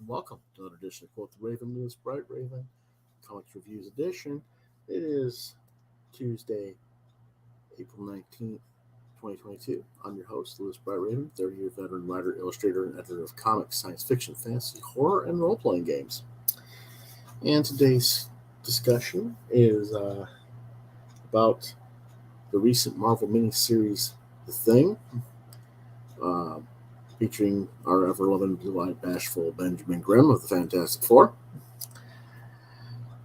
Welcome to another edition of Quoth the Raven, Lewis Bright Raven, Comics Reviews Edition. It is Tuesday, April 19th, 2022. I'm your host, Lewis Bright Raven, 30-year veteran writer, illustrator, and editor of comics, science fiction, fantasy, horror, and role-playing games. And today's discussion is about the recent Marvel miniseries, The Thing, featuring our ever-loving, blue-eyed, bashful Benjamin Grimm of the Fantastic Four.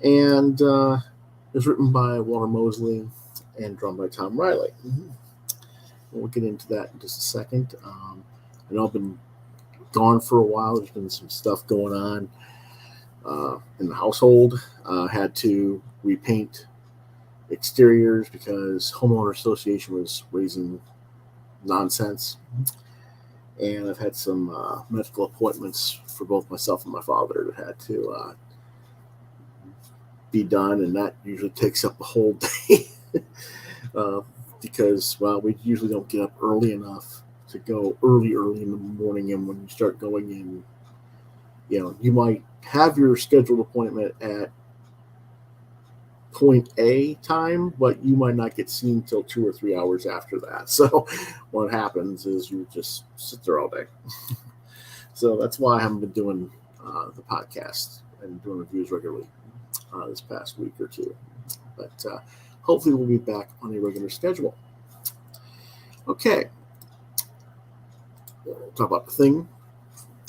And it was written by Walter Mosley and drawn by Tom Reilly. We'll get into that in just a second. I know I've been gone for a while. There's been some stuff going on in the household. Had to repaint exteriors because homeowner association was raising nonsense. And I've had some medical appointments for both myself and my father that had to be done, and that usually takes up a whole day because, well, we usually don't get up early enough to go early in the morning, and when you start going in, you might have your scheduled appointment at point A time, but you might not get seen until 2 or 3 hours after that. So what happens is you just sit there all day. So that's why I haven't been doing the podcast and doing reviews regularly this past week or two. But hopefully we'll be back on a regular schedule. Okay. We'll talk about The Thing.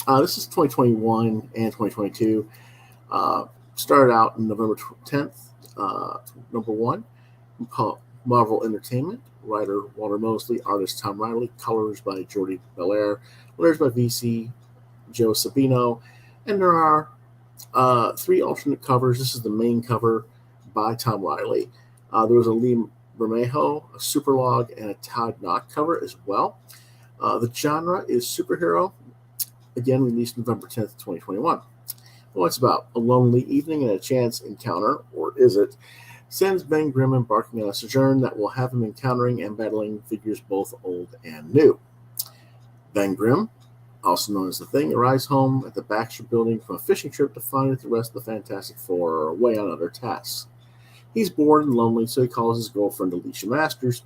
This is 2021 and 2022. Started out on November 10th. Number one, Marvel Entertainment, writer Walter Mosley, artist Tom Reilly, colors by Jordie Bellaire, letters by VC Joe Sabino, and there are 3 alternate covers. This is the main cover by Tom Reilly. There was a Lee Bermejo, a Superlog, and a Todd Knock cover as well. The genre is superhero, again released November 10th, 2021. Well, it's about a lonely evening and a chance encounter, or is it, sends Ben Grimm embarking on a sojourn that will have him encountering and battling figures both old and new. Ben Grimm, also known as The Thing, arrives home at the Baxter Building from a fishing trip to find that the rest of the Fantastic Four are away on other tasks. He's bored and lonely, so he calls his girlfriend Alicia Masters,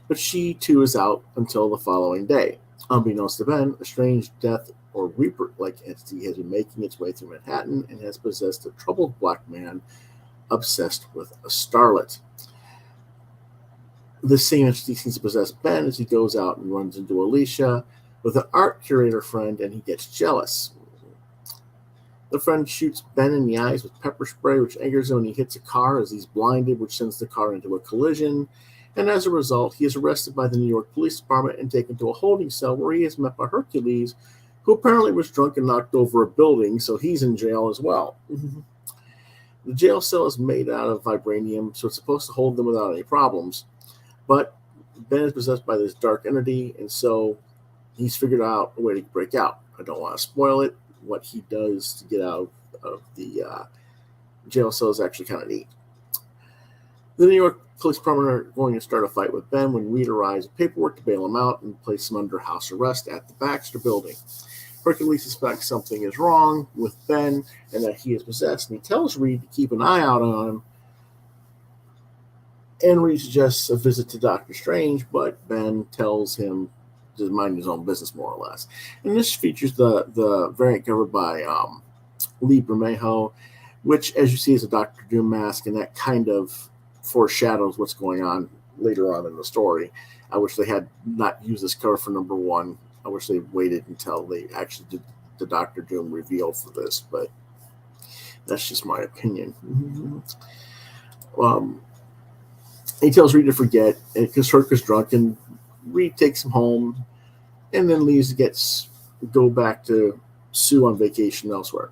but she too is out until the following day. Unbeknownst to Ben, a strange death or Reaper-like entity has been making its way through Manhattan and has possessed a troubled black man obsessed with a starlet. This same entity seems to possess Ben as he goes out and runs into Alicia with an art curator friend, and he gets jealous. The friend shoots Ben in the eyes with pepper spray, which angers him, and he hits a car as he's blinded, which sends the car into a collision. And as a result, he is arrested by the New York Police Department and taken to a holding cell where he is met by Hercules, who apparently was drunk and knocked over a building, so he's in jail as well. The jail cell is made out of vibranium, so it's supposed to hold them without any problems. But Ben is possessed by this dark entity, and so he's figured out a way to break out. I don't want to spoil it. What he does to get out of the jail cell is actually kind of neat. The New York Police Department are going to start a fight with Ben when Reed arrives with paperwork to bail him out and place him under house arrest at the Baxter Building. Hercules suspects something is wrong with Ben and that he is possessed, and he tells Reed to keep an eye out on him. And Reed suggests a visit to Doctor Strange, but Ben tells him to mind his own business, more or less. And this features the variant cover by Lee Bermejo which, as you see, is a Doctor Doom mask, and that kind of foreshadows what's going on later on in the story. I wish they had not used this cover for number 1. I wish they waited until they actually did the Doctor Doom reveal for this, but that's just my opinion. He tells Reed to forget because Herc is drunk, and Reed takes him home and then leaves to go back to Sue on vacation elsewhere.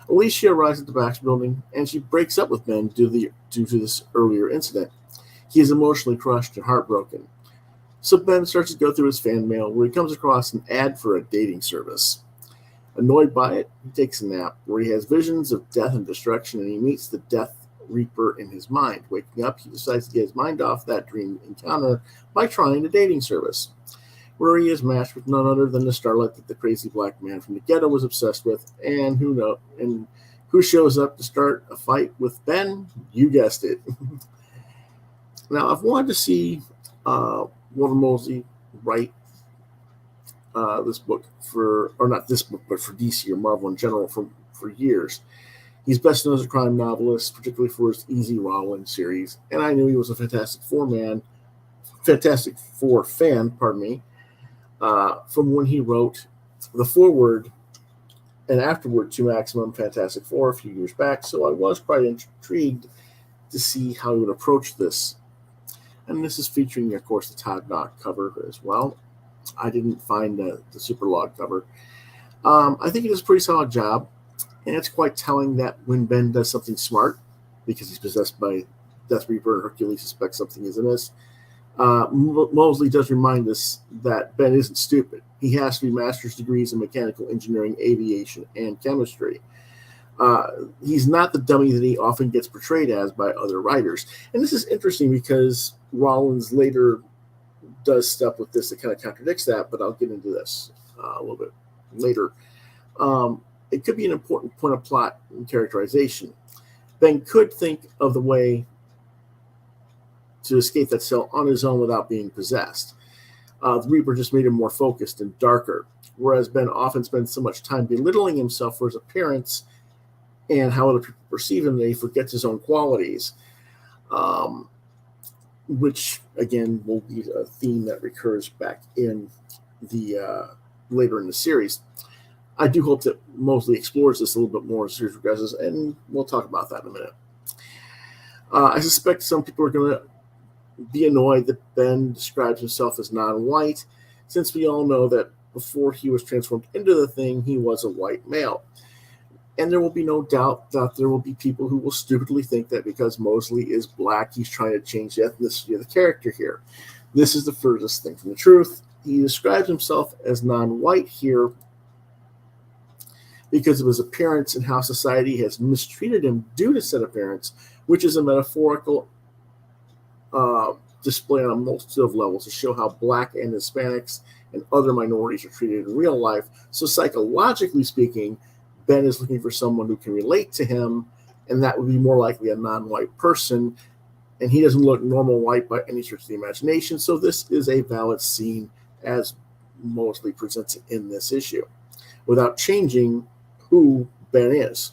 Alicia arrives at the Baxter building, and she breaks up with Ben due to this earlier incident. He is emotionally crushed and heartbroken. So Ben starts to go through his fan mail, where he comes across an ad for a dating service. Annoyed by it, he takes a nap, where he has visions of death and destruction, and he meets the Death Reaper in his mind. Waking up, he decides to get his mind off that dream encounter by trying the dating service, where he is matched with none other than the starlet that the crazy black man from the ghetto was obsessed with, and who shows up to start a fight with Ben? You guessed it. Now, I've wanted to see Walter Mosley write this book not this book, but for DC or Marvel in general for years. He's best known as a crime novelist, particularly for his Easy Rollins series, and I knew he was a Fantastic Four fan, from when he wrote the foreword and afterward to Maximum Fantastic Four a few years back, so I was quite intrigued to see how he would approach this. And this is featuring, of course, the Todd Knock cover as well. I didn't find the Super Log cover. I think he does a pretty solid job, and it's quite telling that when Ben does something smart, because he's possessed by Death Reaper and Hercules suspects something is amiss, Mosley does remind us that Ben isn't stupid. He has 3 master's degrees in mechanical engineering, aviation, and chemistry. He's not the dummy that he often gets portrayed as by other writers. And this is interesting because Rollins later does stuff with this that kind of contradicts that, but I'll get into this a little bit later. It could be an important point of plot and characterization. Ben could think of the way to escape that cell on his own without being possessed. The Reaper just made him more focused and darker, whereas Ben often spends so much time belittling himself for his appearance and how other people perceive him that he forgets his own qualities, which, again, will be a theme that recurs back in the later in the series. I do hope that Mosley explores this a little bit more as the series progresses, and we'll talk about that in a minute. I suspect some people are going to be annoyed that Ben describes himself as non-white, since we all know that before he was transformed into the Thing, he was a white male. And there will be no doubt that there will be people who will stupidly think that because Mosley is black, he's trying to change the ethnicity of the character here. This is the furthest thing from the truth. He describes himself as non-white here because of his appearance and how society has mistreated him due to said appearance, which is a metaphorical display on a multitude of levels to show how black and Hispanics and other minorities are treated in real life. So psychologically speaking, Ben is looking for someone who can relate to him, and that would be more likely a non-white person, and he doesn't look normal white by any stretch of the imagination, so this is a valid scene as Mosley presents it in this issue, without changing who Ben is.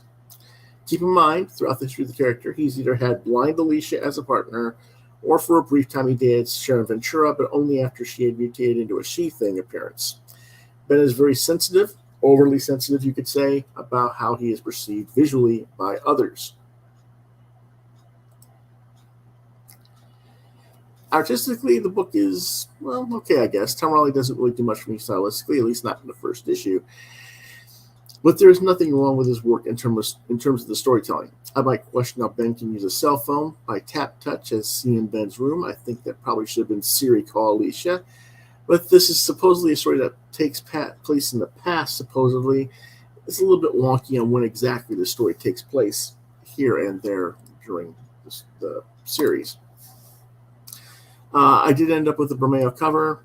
Keep in mind, throughout the history of the character, he's either had blind Alicia as a partner, or for a brief time he dated Sharon Ventura, but only after she had mutated into a she-thing appearance. Ben is very sensitive, overly sensitive, you could say, about how he is perceived visually by others. Artistically, the book is, well, okay, I guess. Tom Reilly doesn't really do much for me stylistically, at least not in the first issue. But there's nothing wrong with his work in terms of the storytelling. I might question how Ben can use a cell phone by tap touch as seen in Ben's room. I think that probably should have been Siri Call Alicia. But this is supposedly a story that takes place in the past, supposedly. It's a little bit wonky on when exactly the story takes place here and there during the series. I did end up with the Bermeo cover,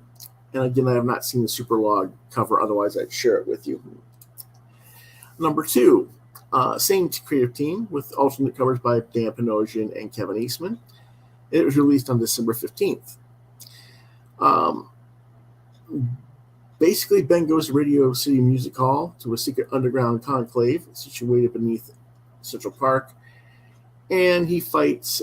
and again, I have not seen the Super Log cover, otherwise I'd share it with you. Number 2, same creative team with alternate covers by Dan Panosian and Kevin Eastman. It was released on December 15th. Basically, Ben goes to Radio City Music Hall to a secret underground conclave situated beneath Central Park, and he fights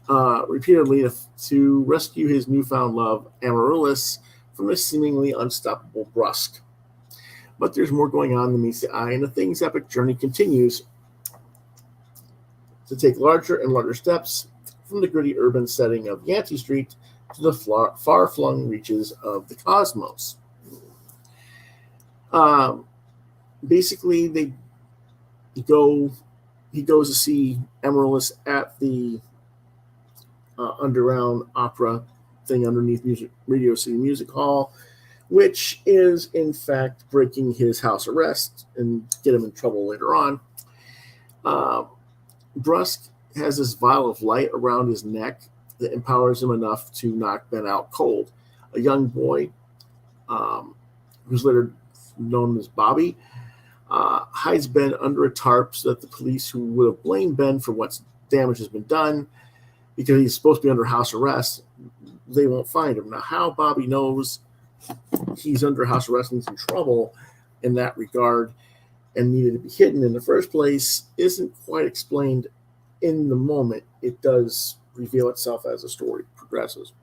repeatedly to rescue his newfound love, Amaryllis, from a seemingly unstoppable Brusque. But there's more going on than meets the eye, and the thing's epic journey continues to take larger and larger steps from the gritty urban setting of Yancey Street to the far-flung reaches of the cosmos. Basically, he goes to see Amaryllis at the underground opera thing underneath Radio City Music Hall, which is in fact breaking his house arrest and get him in trouble later on. Brusque has this vial of light around his neck that empowers him enough to knock Ben out cold. A young boy, who's later known as Bobby, hides Ben under a tarp so that the police, who would have blamed Ben for what damage has been done, because he's supposed to be under house arrest, they won't find him. Now, how Bobby knows he's under house arrest and he's in trouble in that regard and needed to be hidden in the first place isn't quite explained in the moment. It does reveal itself as the story progresses.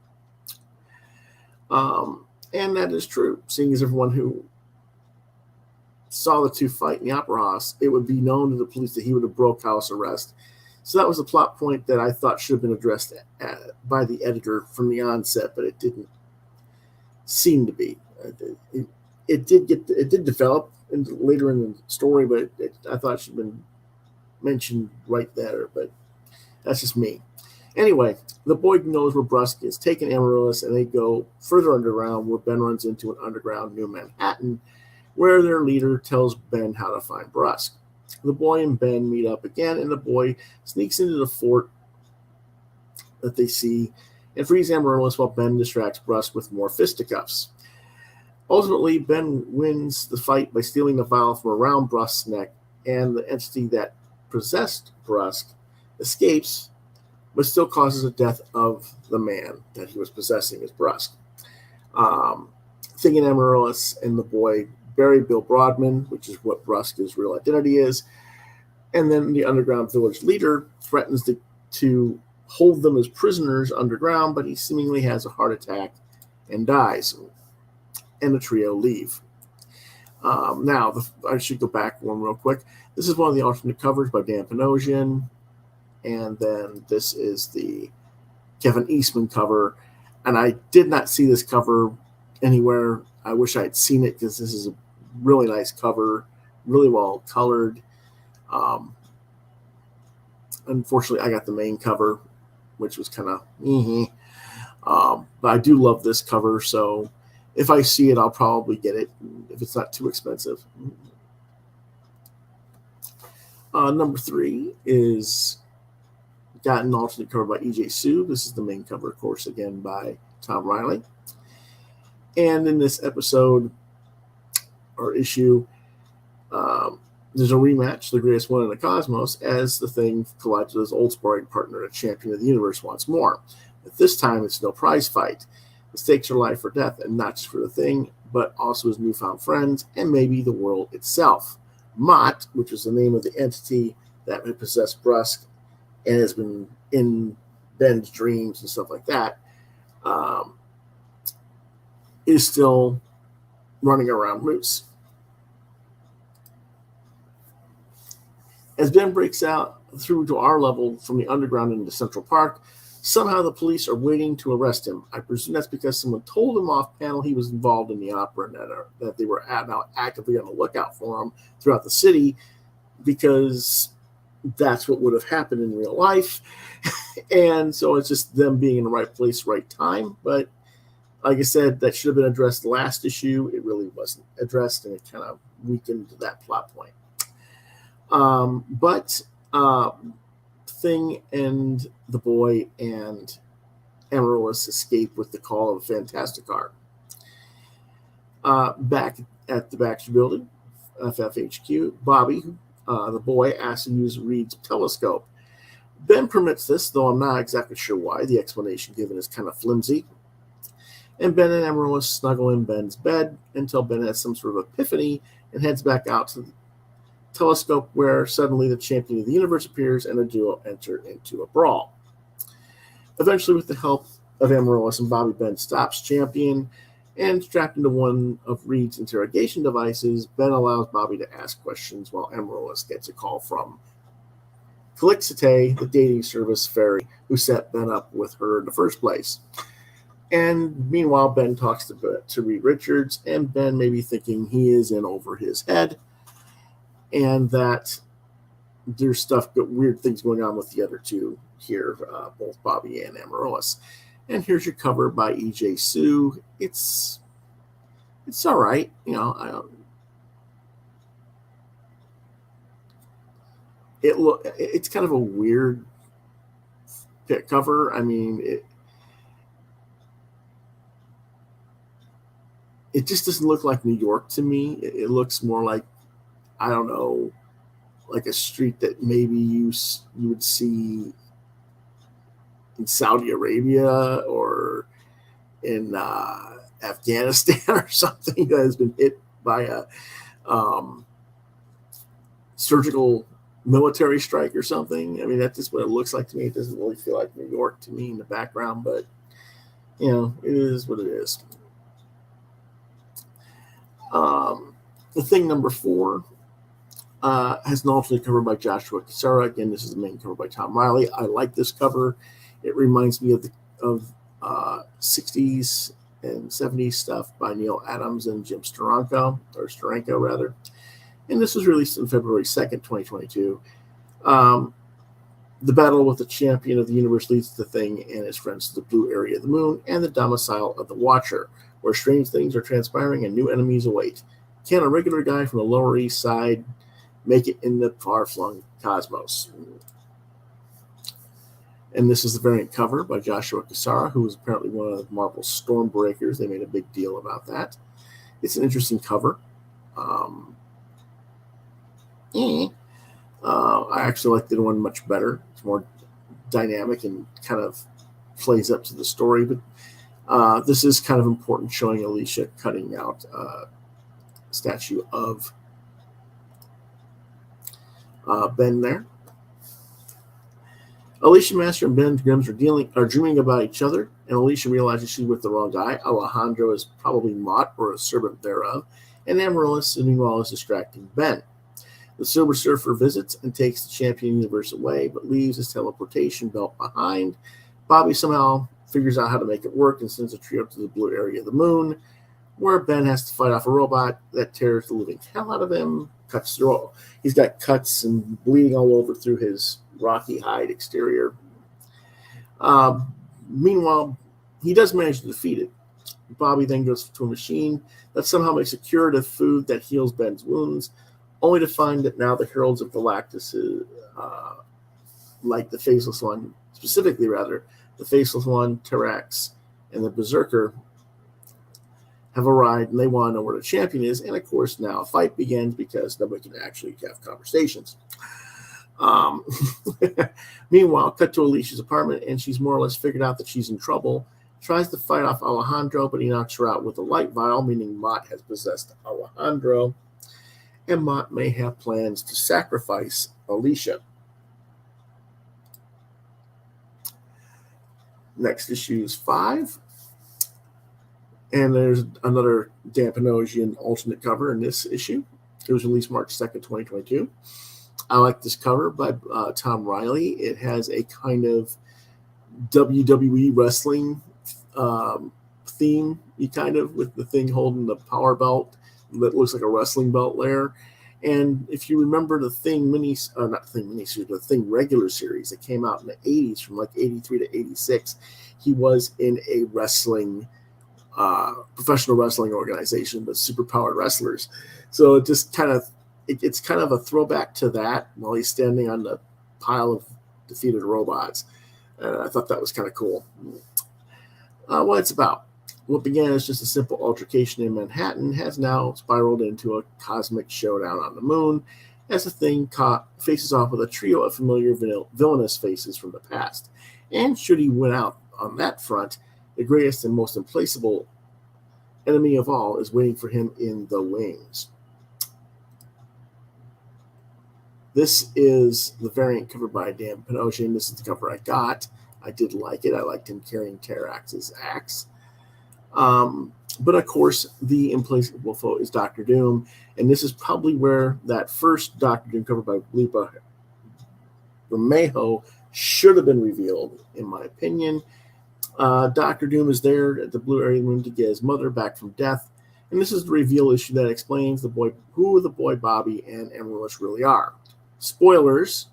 And that is true. Seeing as everyone who saw the two fight in the opera house, it would be known to the police that he would have broke house arrest. So that was a plot point that I thought should have been addressed by the editor from the onset, but it didn't seem to be. It did develop later in the story, but I thought it should have been mentioned right there. But that's just me. Anyway, the boy knows where Brusque is, taking Amaryllis, and they go further underground, where Ben runs into an underground New Manhattan, where their leader tells Ben how to find Brusque. The boy and Ben meet up again, and the boy sneaks into the fort that they see and frees Amaryllis while Ben distracts Brusque with more fisticuffs. Ultimately, Ben wins the fight by stealing the vial from around Brusque's neck, and the entity that possessed Brusque escapes, but still causes the death of the man that he was possessing as Brusque. Thinking Amaryllis and the boy bury Bill Broadman, which is what Brusque's real identity is, and then the underground village leader threatens to hold them as prisoners underground, but he seemingly has a heart attack and dies, and the trio leave. Now, I should go back one real quick. This is one of the alternate covers by Dan Panosian, and then this is the Kevin Eastman cover, and I did not see this cover anywhere. I wish I had seen it, because this is a really nice cover, really well colored. Unfortunately, I got the main cover, which was kind of but I do love this cover, so if I see it, I'll probably get it if it's not too expensive. Number 3 is got an alternate cover by E.J. Sue. This is the main cover, of course, again by Tom Reilly. And in this episode or issue, there's a rematch, the greatest one in the cosmos, as the Thing collides with his old sparring partner, a champion of the universe, once more. But this time, it's no prize fight. The stakes are life or death, and not just for the Thing, but also his newfound friends, and maybe the world itself. Mott, which is the name of the entity that had possessed Brusque and has been in Ben's dreams and stuff like that, is still running around loose. As Ben breaks out through to our level from the underground into Central Park, somehow the police are waiting to arrest him. I presume that's because someone told him off panel he was involved in the opera and that they were now actively on the lookout for him throughout the city, because that's what would have happened in real life. And so it's just them being in the right place, right time. But like I said, that should have been addressed last issue. It really wasn't addressed, and it kind of weakened that plot point. But Thing and the boy and Amaryllis escape with the call of a fantastic car. Back at the Baxter Building, FFHQ, Bobby, the boy, asks to use Reed's telescope. Ben permits this, though I'm not exactly sure why. The explanation given is kind of flimsy. And Ben and Amaryllis snuggle in Ben's bed until Ben has some sort of epiphany and heads back out telescope where suddenly the champion of the universe appears and the duo enter into a brawl. Eventually, with the help of Amaryllis and Bobby, Ben stops Champion, and strapped into one of Reed's interrogation devices, Ben allows Bobby to ask questions while Amaryllis gets a call from Calixite, the dating service fairy who set Ben up with her in the first place. And meanwhile, Ben talks to Reed Richards, and Ben may be thinking he is in over his head, and that there's weird things going on with the other two here, both Bobby and Amaryllis. And here's your cover by E.J. Sue. It's all right, it's kind of a weird cover. I mean, it just doesn't look like New York to me. It looks more like, I don't know, like a street that maybe you would see in Saudi Arabia or in Afghanistan or something that has been hit by a surgical military strike or something. I mean, that's just what it looks like to me. It doesn't really feel like New York to me in the background, but it is what it is. The Thing number 4 has an alternate cover by Joshua Cassara. Again, this is the main cover by Tom Reilly. I like this cover. It reminds me of 60s and 70s stuff by Neil Adams and Jim Steranko, rather. And this was released on February 2nd, 2022. The battle with the champion of the universe leads the Thing and his friends to the blue area of the moon and the domicile of the Watcher, where strange things are transpiring and new enemies await. Can a regular guy from the Lower East Side make it in the far-flung cosmos? And this is the variant cover by Joshua Cassara, who was apparently one of Marvel's Stormbreakers. They made a big deal about that. It's an interesting cover. I actually like the one much better. It's more dynamic and kind of plays up to the story. But this is kind of important, showing Alicia cutting out a statue of Ben there. Alicia Master and Ben Grimm are dreaming about each other, and Alicia realizes she's with the wrong guy. Alejandro is probably Mott or a servant thereof, and Amaryllis, meanwhile, is distracting Ben. The Silver Surfer visits and takes the champion universe away, but leaves his teleportation belt behind. Bobby somehow figures out how to make it work and sends a trio to the blue area of the moon, where Ben has to fight off a robot that tears the living hell out of him. He's got cuts and bleeding all over through his rocky hide exterior. Meanwhile, he does manage to defeat it. Bobby then goes to a machine that somehow makes a curative food that heals Ben's wounds, only to find that now the heralds of Galactus, like the Faceless One, specifically rather, the Faceless One, Terax, and the Berserker have arrived, and they want to know where the champion is. And of course, now a fight begins because nobody can actually have conversations. Meanwhile, cut to Alicia's apartment, and she's more or less figured out that she's in trouble. Tries to fight off Alejandro, but he knocks her out with a light vial, meaning Mott has possessed Alejandro, and Mott may have plans to sacrifice Alicia. Next issue is 5. And there's another Dan Panosian alternate cover in this issue. It was released March 2nd, 2022. I like this cover by Tom Reilly. It has a kind of WWE wrestling theme, with the Thing holding the power belt that looks like a wrestling belt there. And if you remember the Thing the Thing regular series that came out in the 80s, from like 83 to 86, he was in a professional wrestling organization with superpowered wrestlers. So it just it's kind of a throwback to that while he's standing on the pile of defeated robots. I thought that was kind of cool. What it's about. What began as just a simple altercation in Manhattan has now spiraled into a cosmic showdown on the moon as the Thing faces off with a trio of familiar villainous faces from the past. And should he win out on that front, the greatest and most implacable enemy of all is waiting for him in the wings. This is the variant covered by Dan Panosian. This is the cover I got. I did like it. I liked him carrying Terrax's axe. But of course, the implacable foe is Doctor Doom, and this is probably where that first Doctor Doom cover by Lipa Bermejo should have been revealed, in my opinion. Doctor Doom is there at the Blue Area Room to get his mother back from death, and this is the reveal issue that explains who the boy Bobby and Amaryllis really are. Spoilers.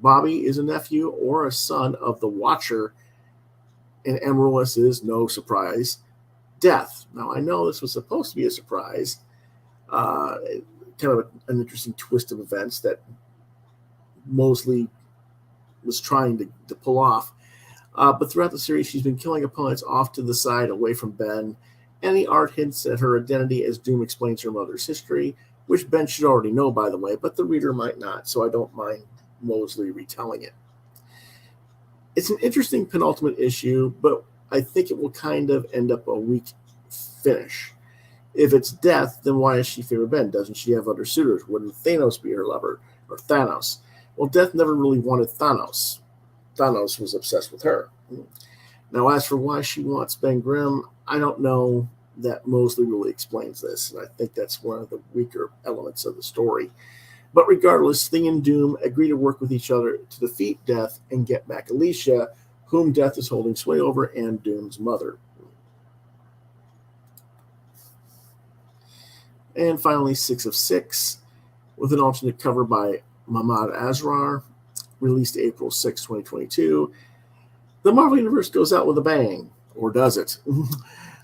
Bobby is a nephew or a son of the Watcher, and Amaryllis is, no surprise, Death. Now, I know this was supposed to be a surprise, kind of an interesting twist of events that Mosley was trying to pull off. But throughout the series, she's been killing opponents off to the side, away from Ben, and the art hints at her identity as Doom explains her mother's history, which Ben should already know, by the way, but the reader might not, so I don't mind Mosley retelling it. It's an interesting penultimate issue, but I think it will kind of end up a weak finish. If it's Death, then why does she favor Ben? Doesn't she have other suitors? Wouldn't Thanos be her lover? Or Thanos? Well, Death never really wanted Thanos. Thanos was obsessed with her. Now, as for why she wants Ben Grimm, I don't know that Mosley really explains this, and I think that's one of the weaker elements of the story. But regardless, Thing and Doom agree to work with each other to defeat Death and get back Alicia, whom Death is holding sway over, and Doom's mother. And finally, 6 of 6, with an alternate cover by Mahmoud Asrar, released April 6, 2022. The Marvel Universe goes out with a bang, or does it?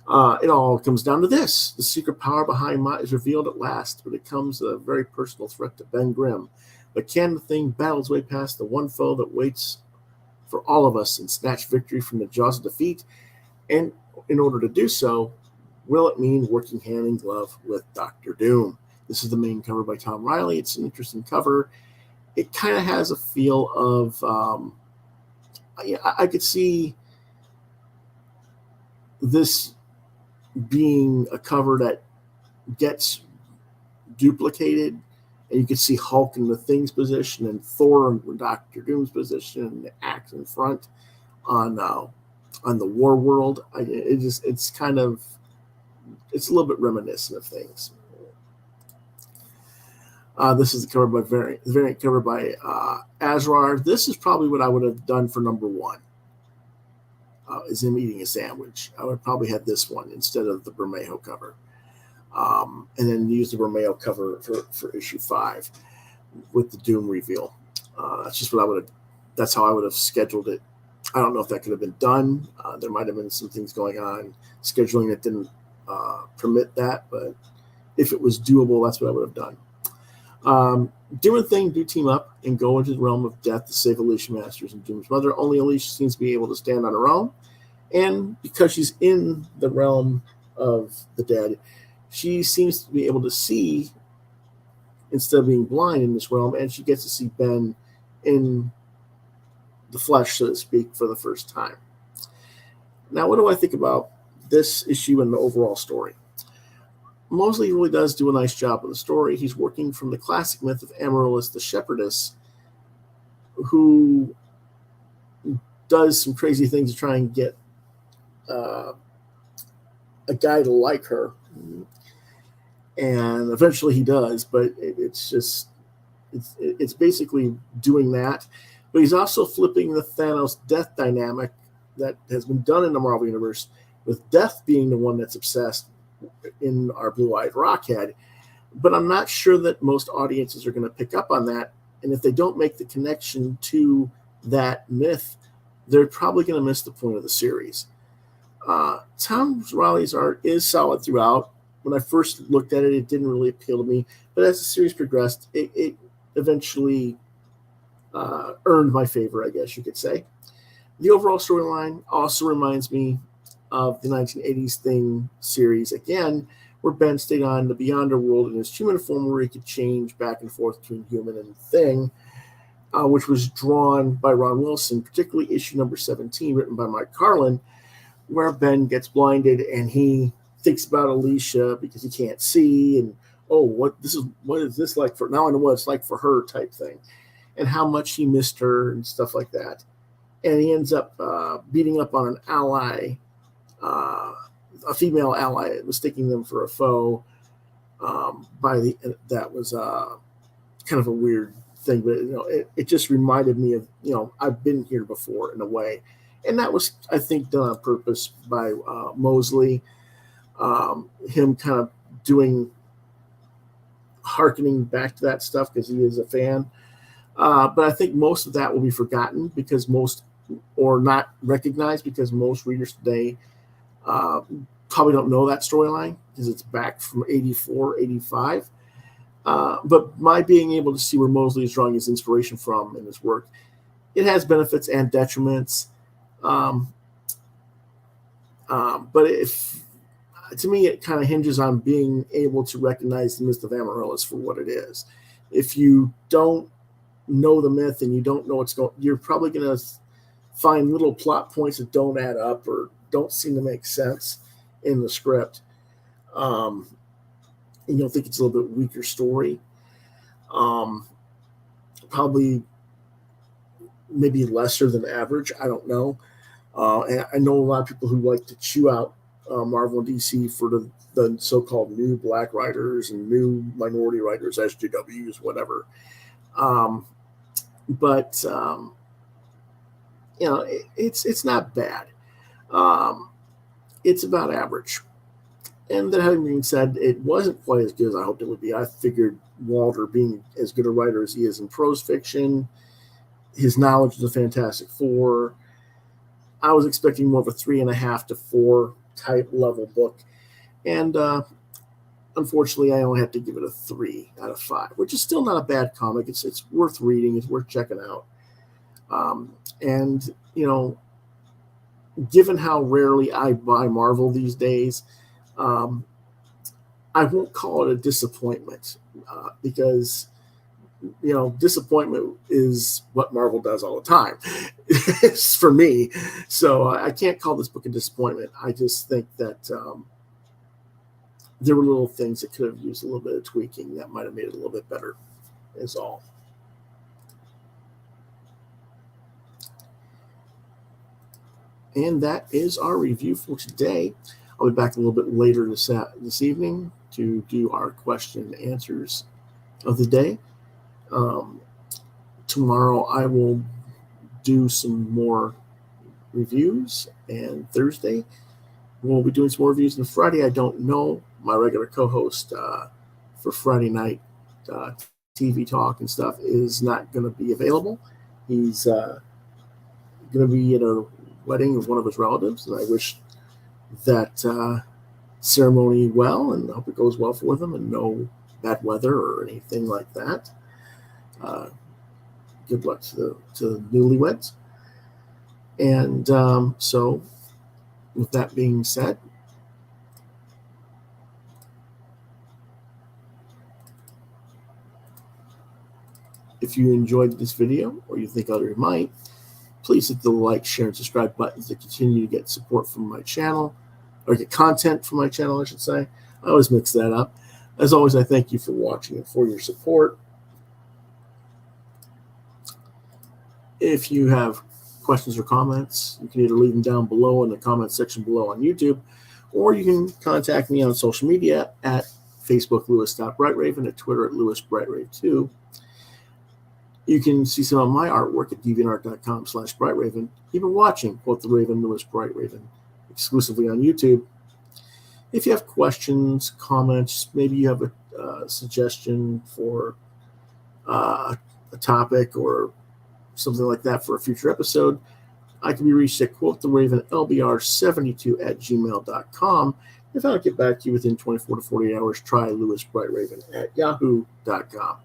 It all comes down to this. The secret power behind Mott is revealed at last, but it comes a very personal threat to Ben Grimm. But can the Thing battle its way past the one foe that waits for all of us and snatch victory from the jaws of defeat? And in order to do so, will it mean working hand in glove with Doctor Doom? This is the main cover by Tom Reilly. It's an interesting cover. It kind of has a feel of, I could see this being a cover that gets duplicated, and you could see Hulk in the Thing's position and Thor in Doctor Doom's position and the axe in front on the War World. It's a little bit reminiscent of things. This is the cover by variant cover by Asrar. This is probably what I would have done for number 1. Is him eating a sandwich. I would probably have this one instead of the Bermejo cover. And then use the Bermejo cover for issue 5 with the Doom reveal. That's just what I would have. That's how I would have scheduled it. I don't know if that could have been done. There might have been some things going on scheduling that didn't permit that, but if it was doable, that's what I would have done. Doom and Thing do team up and go into the realm of death to save Alicia Masters and Doom's mother. Only Alicia seems to be able to stand on her own, and because she's in the realm of the dead, she seems to be able to see instead of being blind in this realm, and she gets to see Ben in the flesh, so to speak, for the first time. Now, what do I think about this issue and the overall story? Mosley really does do a nice job of the story. He's working from the classic myth of Amaryllis the shepherdess, who does some crazy things to try and get a guy to like her. And eventually he does, but it's basically doing that. But he's also flipping the Thanos Death dynamic that has been done in the Marvel Universe, with Death being the one that's obsessed in our Blue-Eyed Rockhead. But I'm not sure that most audiences are going to pick up on that. And if they don't make the connection to that myth, they're probably going to miss the point of the series. Tom Reilly's art is solid throughout. When I first looked at it, it didn't really appeal to me. But as the series progressed, it eventually earned my favor, I guess you could say. The overall storyline also reminds me of the 1980s Thing series again, where Ben stayed on the Beyonder world in his human form, where he could change back and forth between human and Thing, which was drawn by Ron Wilson, particularly issue number 17, written by Mike Carlin, where Ben gets blinded and he thinks about Alicia because he can't see, and oh, what is this like for, now I know what it's like for her type thing, and how much he missed her and stuff like that. And he ends up beating up on an ally, a female ally, mistaking them for a foe. That was kind of a weird thing, but it just reminded me of, I've been here before in a way, and that was, I think, done on purpose by Mosley. Him kind of harkening back to that stuff because he is a fan. But I think most of that will be forgotten or not recognized, because most readers today probably don't know that storyline because it's back from 84, 85. But my being able to see where Mosley is drawing his inspiration from in his work, it has benefits and detriments. But to me, it kind of hinges on being able to recognize the Mist of Amaryllis for what it is. If you don't know the myth and you don't know what's going, you're probably going to find little plot points that don't add up or don't seem to make sense in the script. And you'll think it's a little bit weaker story. Probably maybe lesser than average. I don't know. And I know a lot of people who like to chew out Marvel and DC for the so-called new black writers and new minority writers, SJWs, whatever. But it's not bad. It's about average. And that having been said, it wasn't quite as good as I hoped it would be. I figured Walter, being as good a writer as he is in prose fiction, his knowledge of the Fantastic Four, I was expecting more of a 3.5 to 4 type level book. And unfortunately, I only had to give it a 3 out of 5, which is still not a bad comic. It's worth reading. It's worth checking out. And, given how rarely I buy Marvel these days, I won't call it a disappointment because, disappointment is what Marvel does all the time. It's for me. So I can't call this book a disappointment. I just think that there were little things that could have used a little bit of tweaking that might have made it a little bit better, is all. And that is our review for today. I'll be back a little bit later this evening to do our question and answers of the day. Tomorrow I will do some more reviews, and Thursday we'll be doing some more reviews. And Friday, I don't know. My regular co-host for Friday night TV talk and stuff is not going to be available. He's going to be at a wedding of one of his relatives, and I wish that ceremony well, and I hope it goes well for them and no bad weather or anything like that. Good luck to the newlyweds. And so with that being said, if you enjoyed this video or you think others might, please hit the like, share, and subscribe buttons to continue to get support from my channel, or get content from my channel, I should say. I always mix that up. As always, I thank you for watching and for your support. If you have questions or comments, you can either leave them down below in the comment section below on YouTube, or you can contact me on social media at Facebook, Lewis.BrightRaven, at Twitter at LewisBrightRave2. You can see some of my artwork at deviantart.com/BrightRaven. You've been watching Quoth the Raven, Lewis Brightraven, exclusively on YouTube. If you have questions, comments, maybe you have a suggestion for a topic or something like that for a future episode, I can be reached at quotheravenlbr72@gmail.com. If I don't get back to you within 24 to 48 hours, try lewisbrightraven@yahoo.com.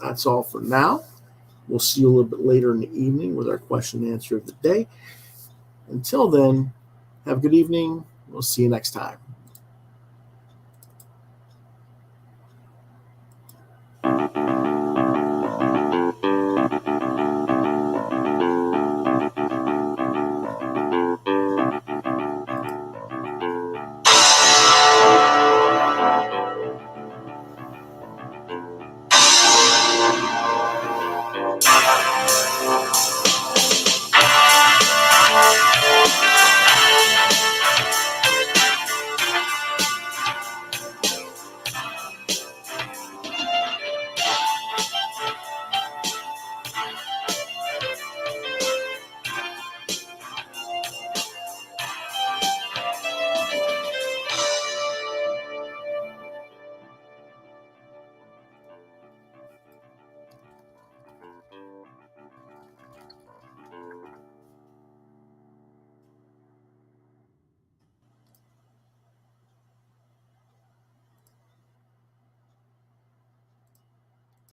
That's all for now. We'll see you a little bit later in the evening with our question and answer of the day. Until then, have a good evening. We'll see you next time.